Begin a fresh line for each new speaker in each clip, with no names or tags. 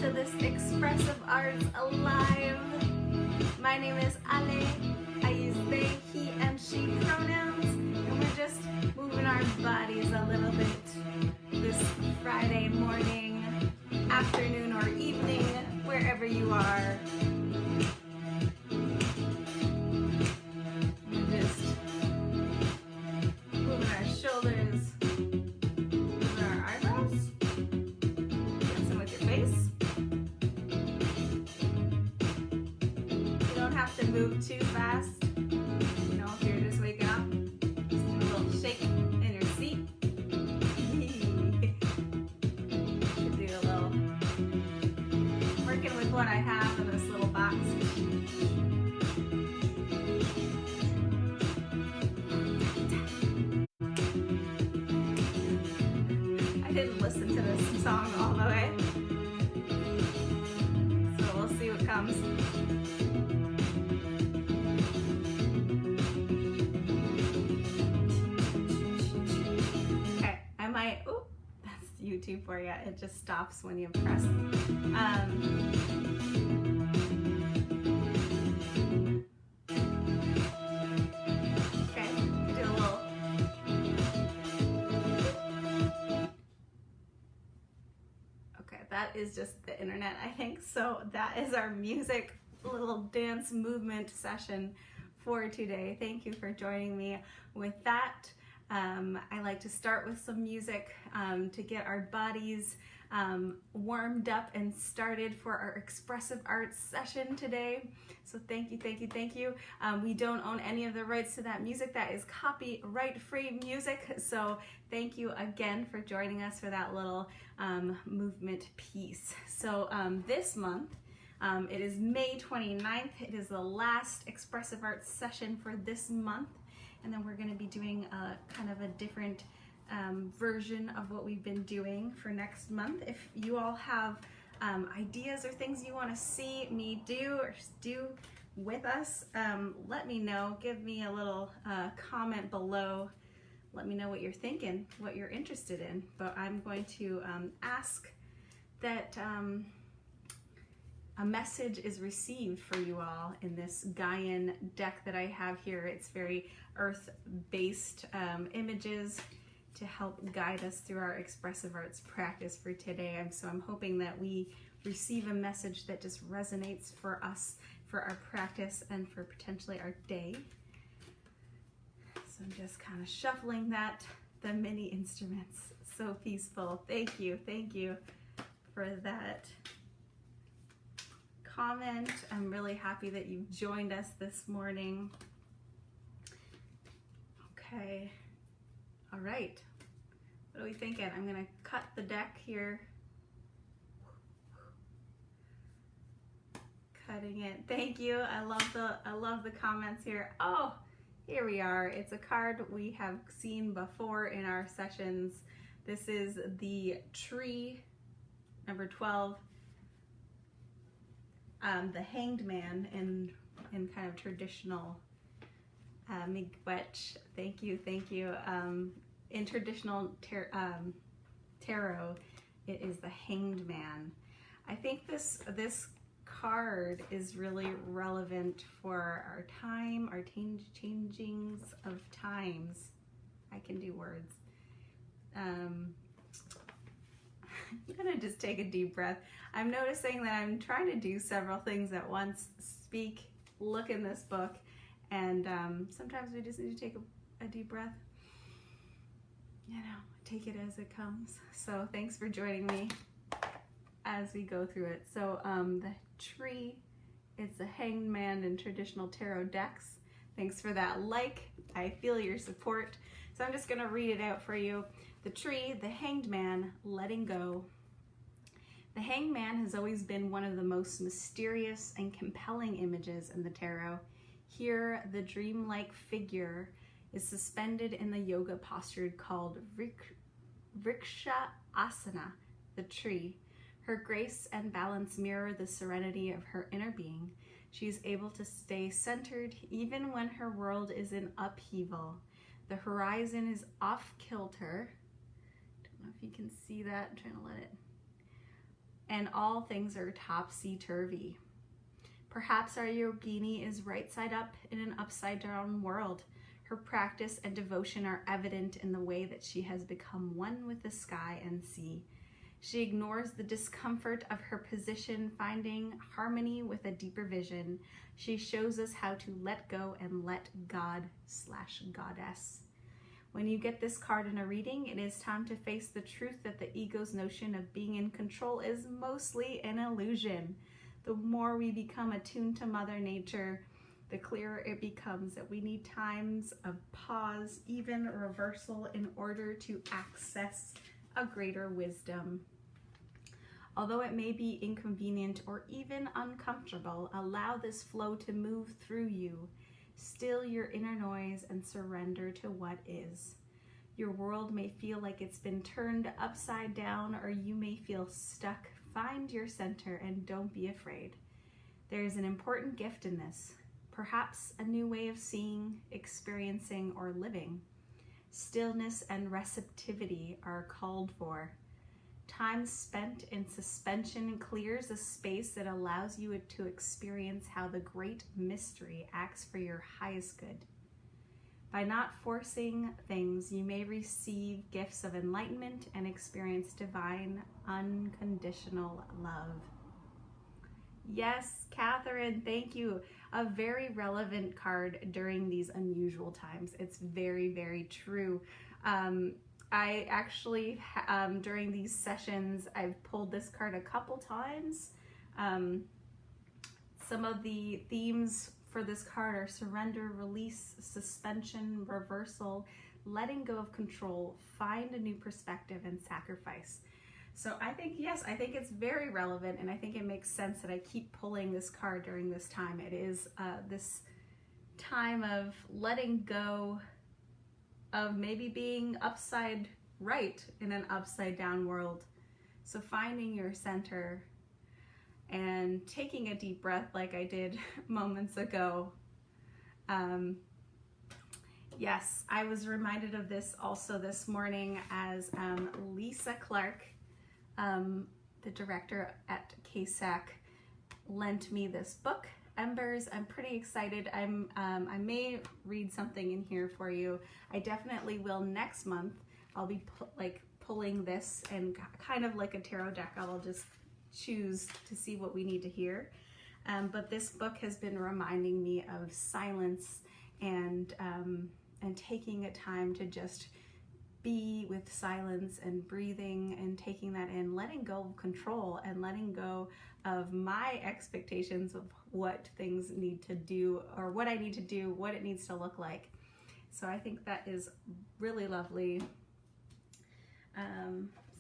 to this Expressive Arts Alive. My name is Ale. I use they, he, and she pronouns, and we're just moving our bodies a little bit this Friday morning, afternoon, or evening, wherever you are. We're just moving our shoulders, moving our eyebrows, dancing with your face. You don't have to move too fast. You know, if you're just waking up, just do a little shake in your seat. Could do a little working with what I have in this little box. I didn't listen to this song all the way, so we'll see what comes. Okay, I might, oh, that's YouTube for you. It just stops when you press. Okay, we do a little. Okay, that is just the internet, I think. So that is our music little dance movement session for today. Thank you for joining me with that. I like to start with some music to get our bodies warmed up and started for our expressive arts session today. So thank you, thank you, thank you. We don't own any of the rights to that music. That is copyright-free music. So thank you again for joining us for that little movement piece. So this month, it is May 29th. It is the last expressive arts session for this month. And then we're going to be doing a kind of a different version of what we've been doing for next month. If you all have ideas or things you want to see me do or do with us, let me know. Give me a little comment below. Let me know what you're thinking, what you're interested in. But I'm going to ask that a message is received for you all in this Gaian deck that I have here. It's very earth-based images to help guide us through our expressive arts practice for today. So I'm hoping that we receive a message that just resonates for us, for our practice, and for potentially our day. So I'm just kind of shuffling the mini instruments. So peaceful. Thank you for that comment. I'm really happy that you've joined us this morning. Okay, all right. What are we thinking? I'm gonna cut the deck here. Cutting it. Thank you. I love the comments here. Oh, here we are. It's a card we have seen before in our sessions. This is the tree, number 12. The Hanged Man in kind of traditional miigwech. Thank you. In traditional tarot, it is the Hanged Man. I think this card is really relevant for our time, our changings of times. I can do words. I'm gonna just take a deep breath. I'm noticing that I'm trying to do several things at once, speak, look in this book, and sometimes we just need to take a deep breath. You know, take it as it comes. So thanks for joining me as we go through it. So the tree, it's a Hanged Man in traditional tarot decks. Thanks for that like. I feel your support. So I'm just gonna read it out for you. The tree, the Hanged Man, letting go. The Hanged Man has always been one of the most mysterious and compelling images in the tarot. Here, the dreamlike figure is suspended in the yoga posture called Vriksha Asana, the tree. Her grace and balance mirror the serenity of her inner being. She is able to stay centered even when her world is in upheaval. The horizon is off kilter. Don't know if you can see that. I'm trying to let it. and all things are topsy-turvy. Perhaps our yogini is right side up in an upside down world. Her practice and devotion are evident in the way that she has become one with the sky and sea. She ignores the discomfort of her position, finding harmony with a deeper vision. She shows us how to let go and let God/goddess. When you get this card in a reading, it is time to face the truth that the ego's notion of being in control is mostly an illusion. The more we become attuned to Mother Nature, the clearer it becomes that we need times of pause, even reversal, in order to access a greater wisdom. Although it may be inconvenient or even uncomfortable, allow this flow to move through you. Still your inner noise and surrender to what is. Your world may feel like it's been turned upside down, or you may feel stuck. Find your center and don't be afraid. There is an important gift in this. Perhaps a new way of seeing, experiencing, or living. Stillness and receptivity are called for. Time spent in suspension clears a space that allows you to experience how the great mystery acts for your highest good. By not forcing things, you may receive gifts of enlightenment and experience divine, unconditional love. Yes, Catherine, thank you. A very relevant card during these unusual times. It's very, very true. I actually, during these sessions, I've pulled this card a couple times. Some of the themes for this card are surrender, release, suspension, reversal, letting go of control, find a new perspective, and sacrifice. So I think, yes, I think it's very relevant, and I think it makes sense that I keep pulling this card during this time. It is this time of letting go of maybe being upside right in an upside down world. So finding your center and taking a deep breath like I did moments ago. Yes, I was reminded of this also this morning as Lisa Clark, the director at KSAC, lent me this book, Embers. I'm pretty excited. I may read something in here for you. I definitely will next month. I'll be pulling this, and kind of like a tarot deck, I will just choose to see what we need to hear. But this book has been reminding me of silence and taking a time to just be with silence and breathing and taking that in, letting go of control and letting go of my expectations of what things need to do, or what I need to do, what it needs to look like. So I think that is really lovely.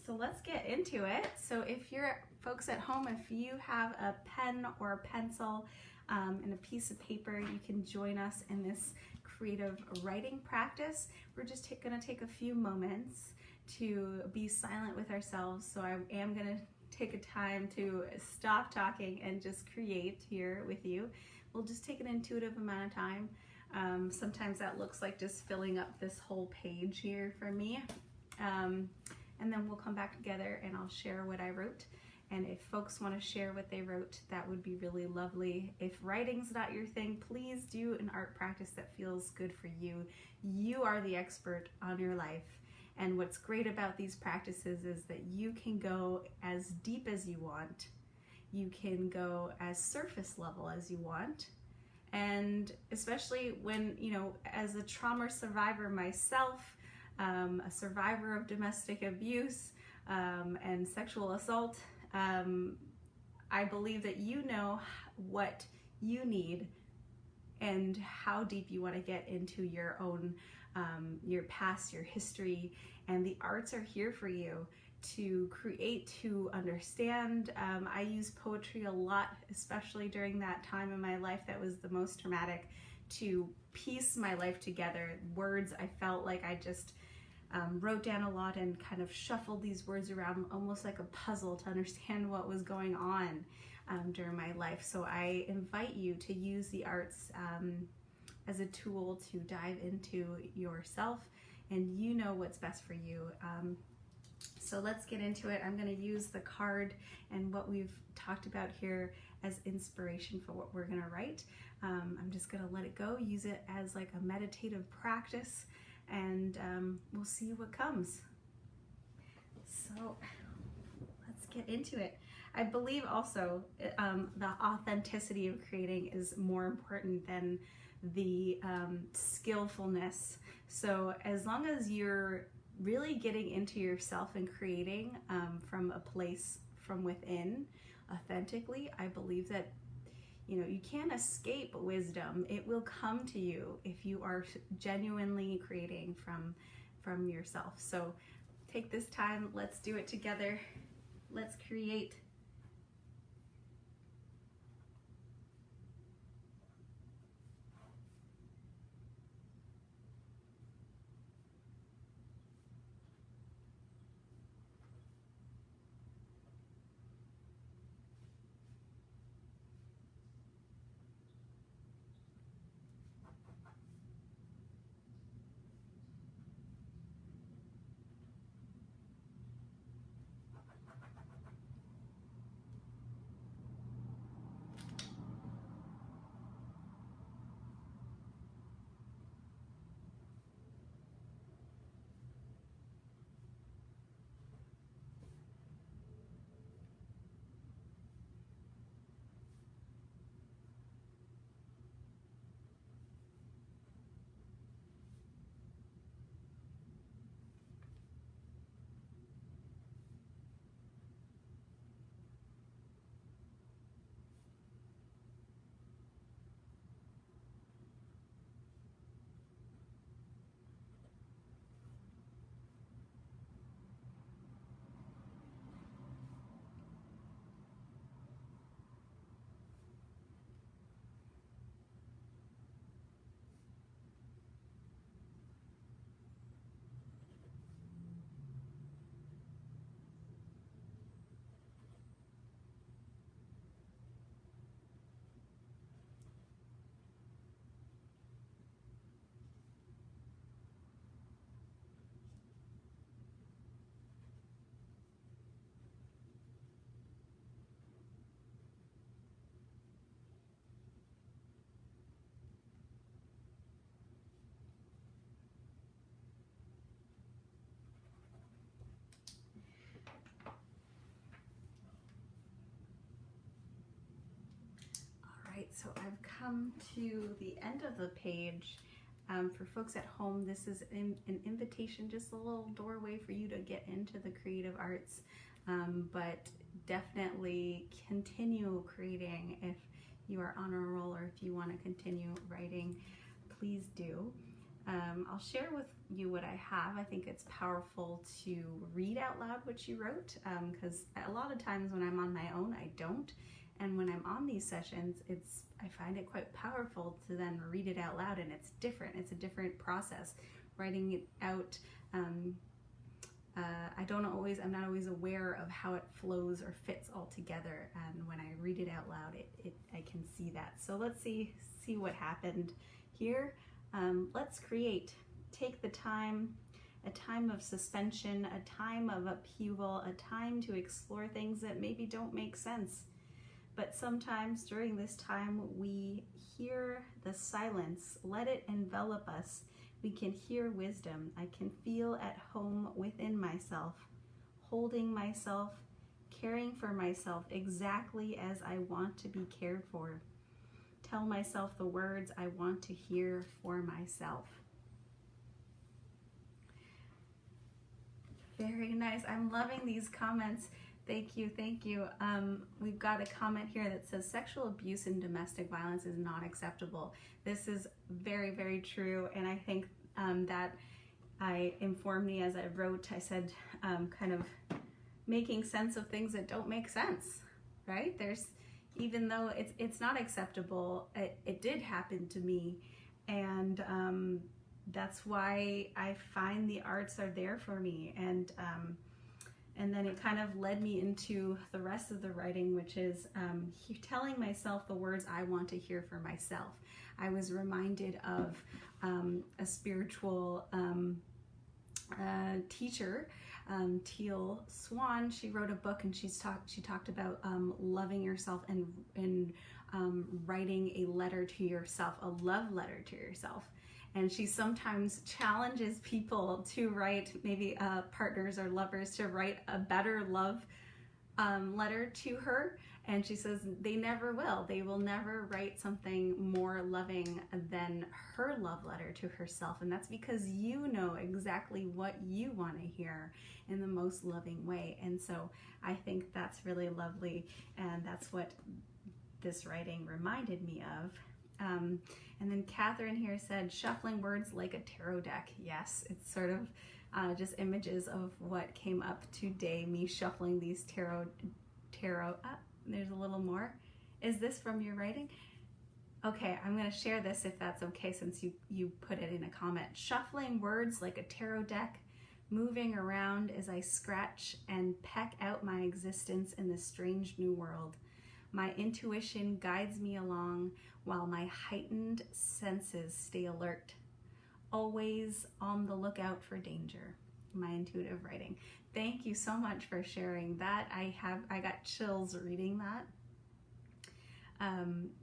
So let's get into it. So if you're folks at home, if you have a pen or a pencil and a piece of paper, you can join us in this creative writing practice. We're just going to take a few moments to be silent with ourselves. So I am going to take a time to stop talking and just create here with you. We'll just take an intuitive amount of time. Sometimes that looks like just filling up this whole page here for me. And then we'll come back together and I'll share what I wrote. And if folks want to share what they wrote, that would be really lovely. If writing's not your thing, please do an art practice that feels good for you. You are the expert on your life. And what's great about these practices is that you can go as deep as you want. You can go as surface level as you want. And especially when, you know, as a trauma survivor myself, a survivor of domestic abuse and sexual assault, I believe that you know what you need and how deep you want to get into your own, your past, your history, and the arts are here for you to create, to understand. I use poetry a lot, especially during that time in my life that was the most traumatic, to piece my life together. Words, I felt like I just wrote down a lot and kind of shuffled these words around almost like a puzzle to understand what was going on during my life. So I invite you to use the arts as a tool to dive into yourself, and you know what's best for you. So let's get into it. I'm going to use the card and what we've talked about here as inspiration for what we're going to write. I'm just going to let it go, use it as like a meditative practice, and we'll see what comes. So let's get into it. I believe also the authenticity of creating is more important than the skillfulness. So as long as you're really getting into yourself and creating from a place from within authentically, I believe that you can't escape wisdom. It will come to you if you are genuinely creating from yourself. So take this time, let's do it together. Let's create. So I've come to the end of the page. For folks at home, this is an invitation, just a little doorway for you to get into the creative arts, but definitely continue creating. If you are on a roll or if you want to continue writing, please do. I'll share with you what I have. I think it's powerful to read out loud what you wrote, because a lot of times when I'm on my own, I don't. And when I'm on these sessions, I find it quite powerful to then read it out loud, and it's different. It's a different process. Writing it out, I'm not always aware of how it flows or fits all together. And when I read it out loud, I can see that. So let's see what happened here. Let's create. Take the time, a time of suspension, a time of upheaval, a time to explore things that maybe don't make sense. But sometimes during this time, we hear the silence. Let it envelop us. We can hear wisdom. I can feel at home within myself, holding myself, caring for myself exactly as I want to be cared for. Tell myself the words I want to hear for myself. Very nice. I'm loving these comments. Thank you, thank you. We've got a comment here that says sexual abuse and domestic violence is not acceptable. This is very, very true, and I think that informed me as I wrote. I said kind of making sense of things that don't make sense, right? Even though it's not acceptable, it did happen to me, and that's why I find the arts are there for me. And then it kind of led me into the rest of the writing, which is telling myself the words I want to hear for myself. I was reminded of a spiritual teacher, Teal Swan. She wrote a book, and she talked about loving yourself and writing a letter to yourself, a love letter to yourself. And she sometimes challenges people to write, maybe partners or lovers, to write a better love letter to her. And she says they never will. They will never write something more loving than her love letter to herself. And that's because you know exactly what you want to hear in the most loving way. And so I think that's really lovely. And that's what this writing reminded me of. And then Catherine here said, shuffling words like a tarot deck. Yes, it's sort of just images of what came up today, me shuffling these tarot. There's a little more. Is this from your writing? Okay, I'm going to share this if that's okay, since you put it in a comment. Shuffling words like a tarot deck, moving around as I scratch and peck out my existence in this strange new world. My intuition guides me along while my heightened senses stay alert, always on the lookout for danger. My intuitive writing. Thank you so much for sharing that. I got chills reading that.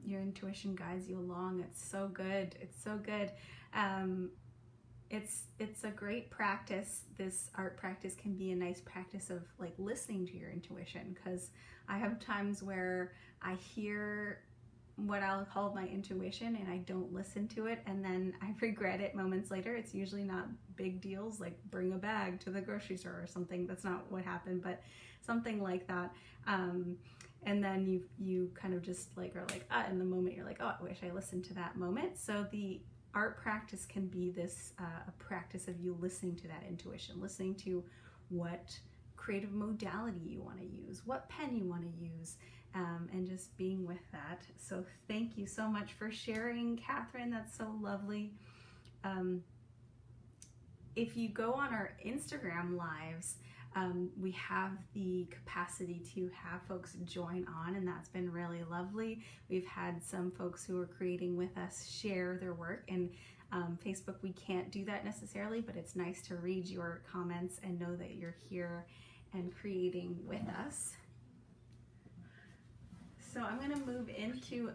Your intuition guides you along. It's so good. It's so good. It's a great practice. This art practice can be a nice practice of like listening to your intuition, because I have times where I hear what I'll call my intuition and I don't listen to it, and then I regret it moments later. It's usually not big deals like bring a bag to the grocery store or something. That's not what happened, but something like that. And then you kind of just like are like, in the moment you're like, oh, I wish I listened to that moment. So the art practice can be this a practice of you listening to that intuition, listening to what creative modality you want to use, what pen you want to use, and just being with that. So thank you so much for sharing, Catherine. That's so lovely. If you go on our Instagram lives, we have the capacity to have folks join on, and that's been really lovely. We've had some folks who are creating with us share their work, and Facebook we can't do that necessarily, but it's nice to read your comments and know that you're here and creating with us. So I'm going to move into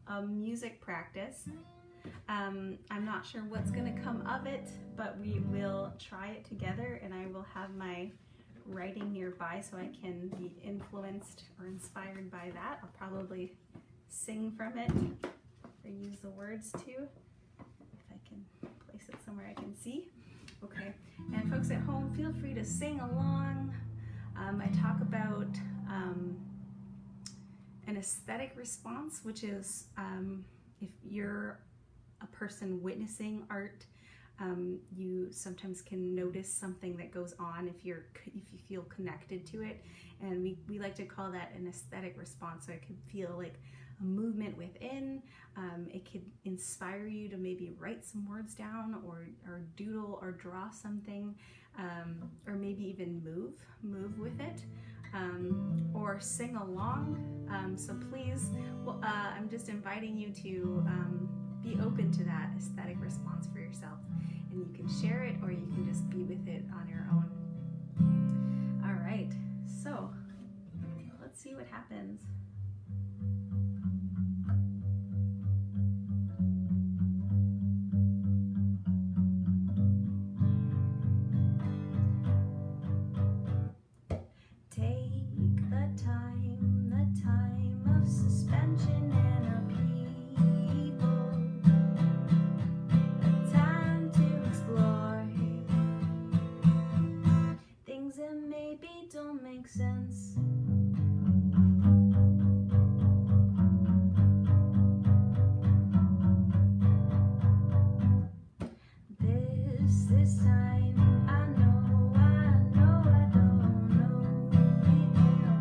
a music practice. I'm not sure what's going to come of it, but we will try it together, and I will have my writing nearby so I can be influenced or inspired by that. I'll probably sing from it or use the words too, if I can place it somewhere I can see. Okay, and folks at home, feel free to sing along. I talk about an aesthetic response, which is if you're a person witnessing art, you sometimes can notice something that goes on if you feel connected to it, and we like to call that an aesthetic response. So it could feel like a movement within. It could inspire you to maybe write some words down, or doodle or draw something, or maybe even move with it, or sing along. So please, I'm just inviting you to be open to that aesthetic response for yourself, and you can share it or you can just be with it on your own. All right, so let's see what happens. Take the time of suspension and upheaval, a time to explore things that maybe don't make sense. This time I know I don't know detail.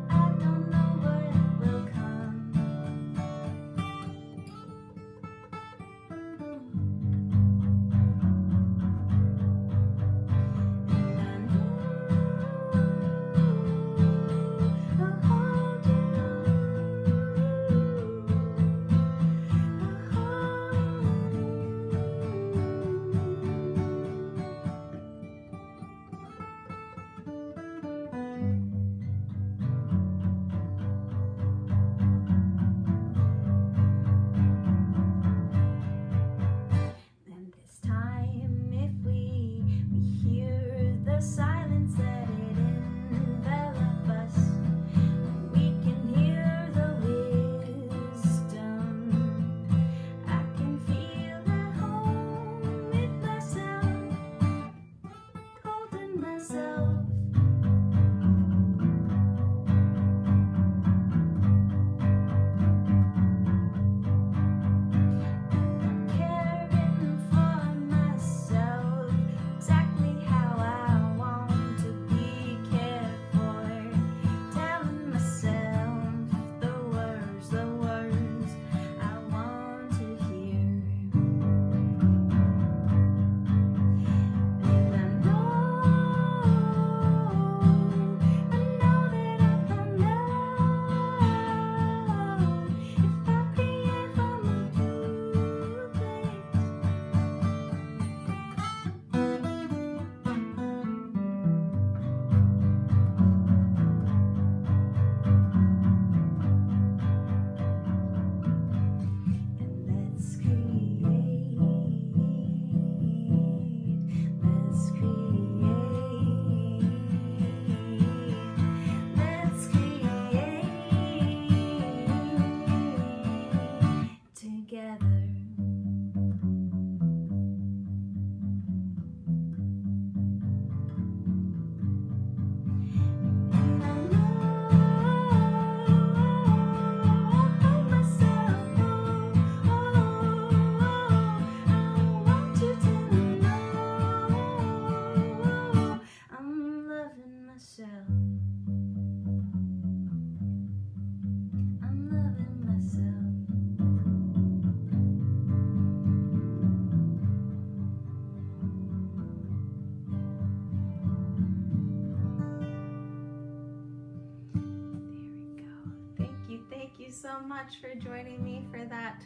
I don't know what will come. And I know so much for joining me for that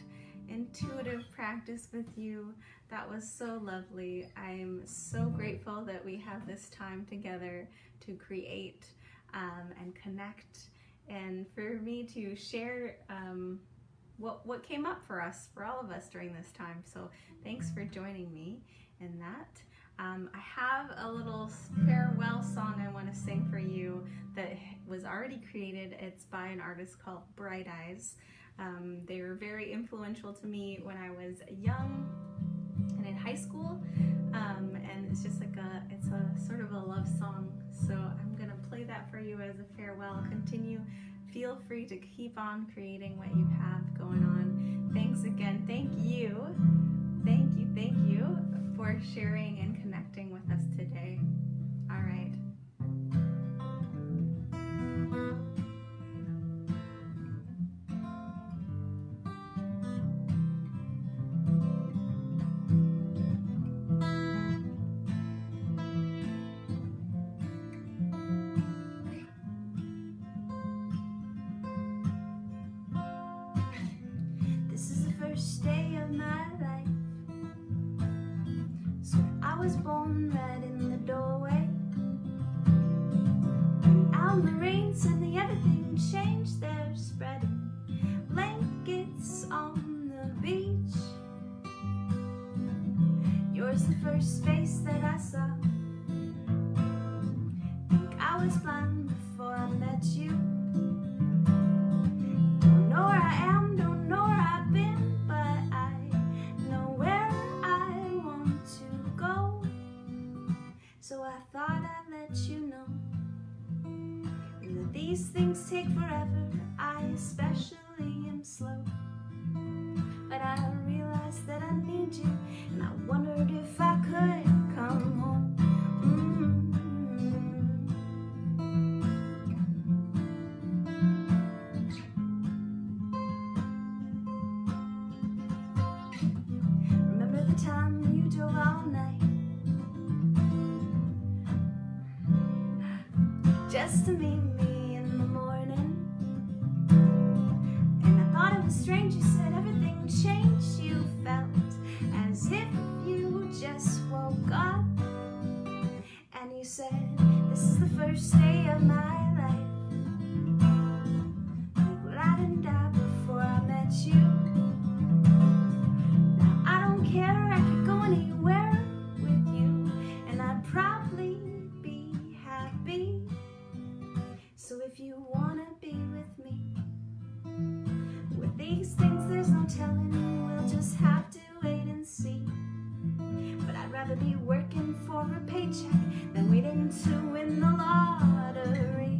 intuitive practice with you. That was so lovely. I'm so grateful that we have this time together to create and connect, and for me to share what came up for us, for all of us during this time. So thanks for joining me in that. I have a little farewell song I want to sing for you that was already created. It's by an artist called Bright Eyes. They were very influential to me when I was young and in high school, and it's just like it's a sort of a love song. So I'm gonna play that for you as a farewell. Feel free to keep on creating what you have going on. Thanks again. Thank you for sharing and connecting with us today. All right. This is the first day of my life. I was born right in the doorway. Out in the rain, suddenly everything changed. They're spreading blankets on the beach. Yours the first face that I saw. Think I was blind before I met you. Don't know where I am, don't know where I've been, but I know where I want to go. So I thought I'd let you know that these things take forever. I especially am slow, but I realized that I need you, and I wondered if I could come home. Remember the time you drove all night just to meet me in the morning, and I thought it was strange. You said everything changed. You felt as if you just woke up, and you said, this is the first day of my life. Well, I didn't die before I met you. Now I don't care, I could go anywhere with you, and I'd probably be happy. So if you wanna be with me, with these things there's no telling, we'll just have to wait and see. But I'd rather be working for a paycheck than waiting to win the lottery.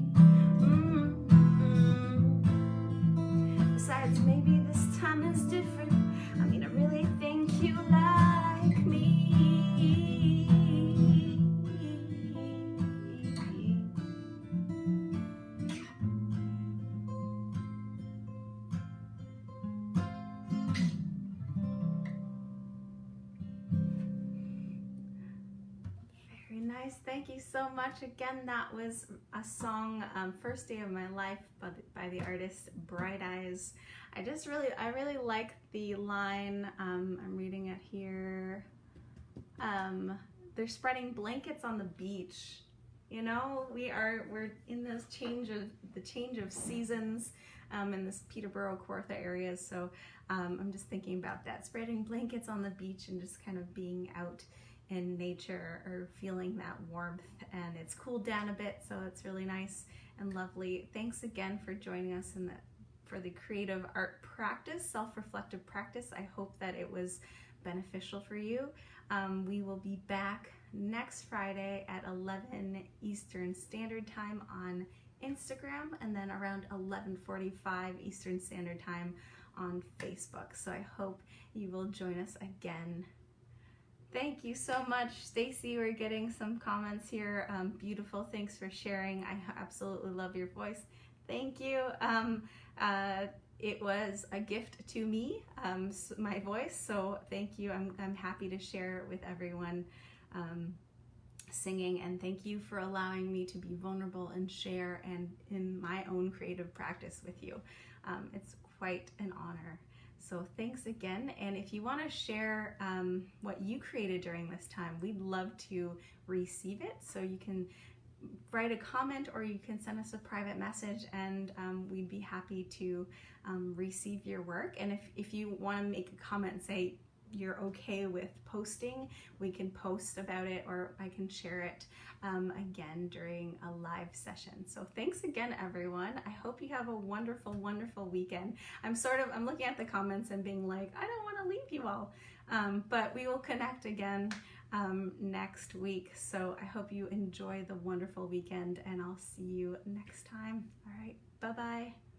Besides, maybe this time is different. I mean, I really think you like me. Very nice. Thank you so much. Again, that was a song, First Day of My Life by the artist Bright Eyes. I really like the line. I'm reading it here. They're spreading blankets on the beach. You know, we're in this change of seasons in this Peterborough, Kawartha area. So I'm just thinking about that, spreading blankets on the beach and just kind of being out in nature or feeling that warmth. And it's cooled down a bit, so it's really nice and lovely. Thanks again for joining us for the creative art practice, self-reflective practice. I hope that it was beneficial for you. We will be back next Friday at 11 Eastern Standard Time on Instagram, and then around 11:45 Eastern Standard Time on Facebook. So I hope you will join us again. Thank you so much, Stacy. We're getting some comments here. Beautiful. Thanks for sharing. I absolutely love your voice. Thank you. It was a gift to me, my voice. So thank you. I'm happy to share it with everyone singing, and thank you for allowing me to be vulnerable and share and in my own creative practice with you. It's quite an honor. So thanks again, and if you want to share what you created during this time, we'd love to receive it. So you can write a comment or you can send us a private message, and we'd be happy to receive your work. And if you want to make a comment and say you're okay with posting, we can post about it, or I can share it again during a live session. So thanks again, everyone. I hope you have a wonderful, wonderful weekend. I'm looking at the comments and being like, I don't want to leave you all, but we will connect again next week. So I hope you enjoy the wonderful weekend, and I'll see you next time. All right, bye-bye.